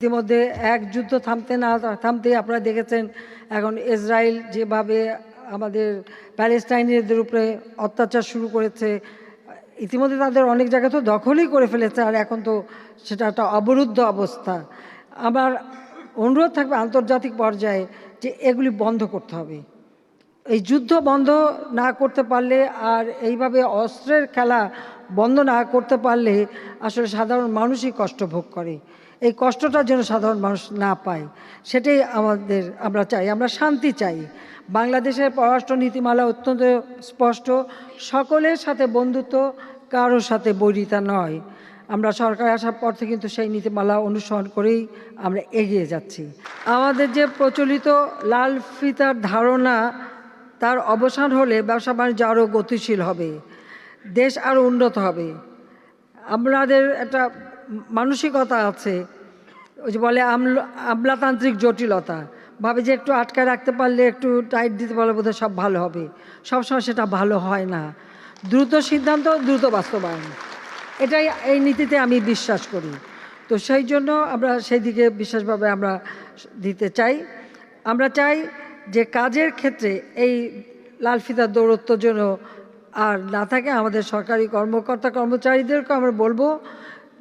ইতিমধ্যে এক যুদ্ধ থামতে না থামতেই আপনারা দেখেছেন এখন ইসরায়েল যেভাবে আমাদের প্যালেস্টাইনিদের উপরে অত্যাচার শুরু করেছে। ইতিমধ্যে তাদের অনেক জায়গা তো দখলই করে ফেলেছে, আর এখন তো সেটা একটা অবরুদ্ধ অবস্থা। আমার অনুরোধ থাকবে আন্তর্জাতিক পর্যায়ে যে এগুলি বন্ধ করতে হবে। এই যুদ্ধ বন্ধ না করতে পারলে আর এইভাবে অস্ত্রের খেলা বন্ধ না করতে পারলে আসলে সাধারণ মানুষই কষ্ট ভোগ করে। এই কষ্টটা যেন সাধারণ মানুষ না পায়, সেটাই আমরা চাই। আমরা শান্তি চাই। বাংলাদেশের পররাষ্ট্র নীতিমালা অত্যন্ত স্পষ্ট, সকলের সাথে বন্ধুত্ব, কারোর সাথে বৈরিতা নয়। আমরা সরকার আসার পর থেকে কিন্তু সেই নীতিমালা অনুসরণ করেই আমরা এগিয়ে যাচ্ছি। আমাদের যে প্রচলিত লাল ফিতার ধারণা, তার অবসান হলে ব্যবসা বাণিজ্য আরও গতিশীল হবে, দেশ আরও উন্নত হবে। আমাদের একটা মানসিকতা আছে, ওই যে বলে আমলাতান্ত্রিক জটিলতা, ভাবে যে একটু আটকায় রাখতে পারলে, একটু টাইট দিতে পারলে বোধহয় সব ভালো হবে। সবসময় সেটা ভালো হয় না। দ্রুত সিদ্ধান্ত, দ্রুত বাস্তবায়ন, এটাই এই নীতিতে আমি বিশ্বাস করি। তো সেই জন্য আমরা সেই দিকে বিশেষভাবে আমরা দিতে চাই। আমরা চাই যে কাজের ক্ষেত্রে এই লাল ফিতার দৌরত্ব যেন আর না থাকে। আমাদের সরকারি কর্মকর্তা কর্মচারীদেরকে আমরা বলবো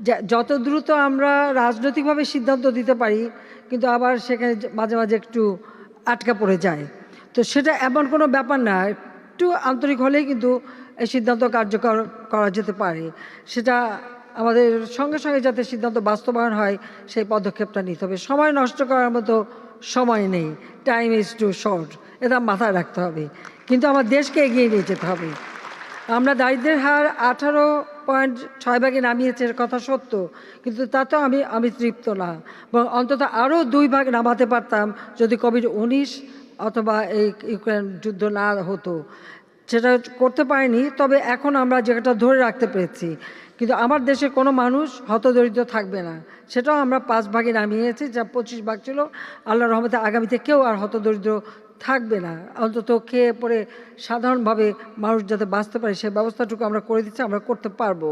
যে যত দ্রুত আমরা রাজনৈতিকভাবে সিদ্ধান্ত দিতে পারি, কিন্তু আবার সেখানে মাঝে মাঝে একটু আটকা পড়ে যায়। তো সেটা এমন কোনো ব্যাপার না, একটু আন্তরিক হলেই কিন্তু এই সিদ্ধান্ত কার্যকর করা যেতে পারে। সেটা আমাদের সঙ্গে সঙ্গে যাতে সিদ্ধান্ত বাস্তবায়ন হয়, সেই পদক্ষেপটা নিতে হবে। সময় নষ্ট করার মতো সময় নেই, টাইম ইজ টু শর্ট, এটা মাথায় রাখতে হবে। কিন্তু আমার দেশকে এগিয়ে নিয়ে যেতে হবে। আমরা দারিদ্র্যের হার 18.6 নামিয়েছে, এর কথা সত্য, কিন্তু তাতেও আমি তৃপ্ত না। এবং অন্তত আরও 2 ভাগ নামাতে পারতাম যদি কোভিড-19 অথবা এই ইউক্রেন যুদ্ধ না হতো। সেটা করতে পারিনি, তবে এখন আমরা জায়গাটা ধরে রাখতে পেরেছি। কিন্তু আমার দেশে কোনো মানুষ হতদরিদ্র থাকবে না, সেটাও আমরা 5 ভাগে নামিয়েছি, যা 25 ভাগ ছিল। আল্লাহর রহমতে আগামীতে কেউ আর হতদরিদ্র থাকবে না। অন্তত খেয়ে পরে সাধারণভাবে মানুষ যাতে বাঁচতে পারে, সে ব্যবস্থাটুকু আমরা করে দিচ্ছি, আমরা করতে পারবো।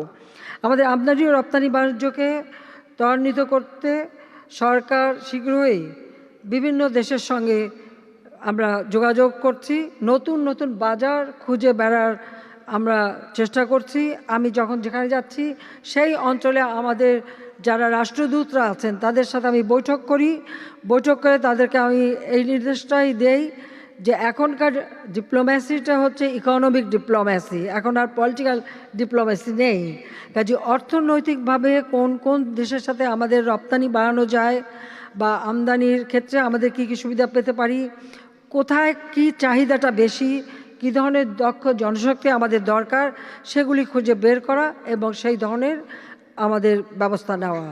আমাদের আমদানি ও রপ্তানি বাণিজ্যকে ত্বরান্বিত করতে সরকার শীঘ্রই বিভিন্ন দেশের সঙ্গে আমরা যোগাযোগ করছি। নতুন নতুন বাজার খুঁজে বেড়ার আমরা চেষ্টা করছি। আমি যখন যেখানে যাচ্ছি সেই অঞ্চলে আমাদের যারা রাষ্ট্রদূতরা আছেন তাদের সাথে আমি বৈঠক করি। বৈঠক করে তাদেরকে আমি এই নির্দেশটাই দেই যে এখনকার ডিপ্লোম্যাসিটা হচ্ছে ইকোনমিক ডিপ্লোম্যাসি, এখন আর পলিটিক্যাল ডিপ্লোম্যাসি নেই। কাজে অর্থনৈতিকভাবে কোন কোন দেশের সাথে আমাদের রপ্তানি বাড়ানো যায় বা আমদানির ক্ষেত্রে আমাদের কী কী সুবিধা পেতে পারি, কোথায় কি চাহিদাটা বেশি, কী ধরনের দক্ষ জনশক্তি আমাদের দরকার, সেগুলি খুঁজে বের করা এবং সেই ধরনের আমাদের ব্যবস্থা নেওয়া।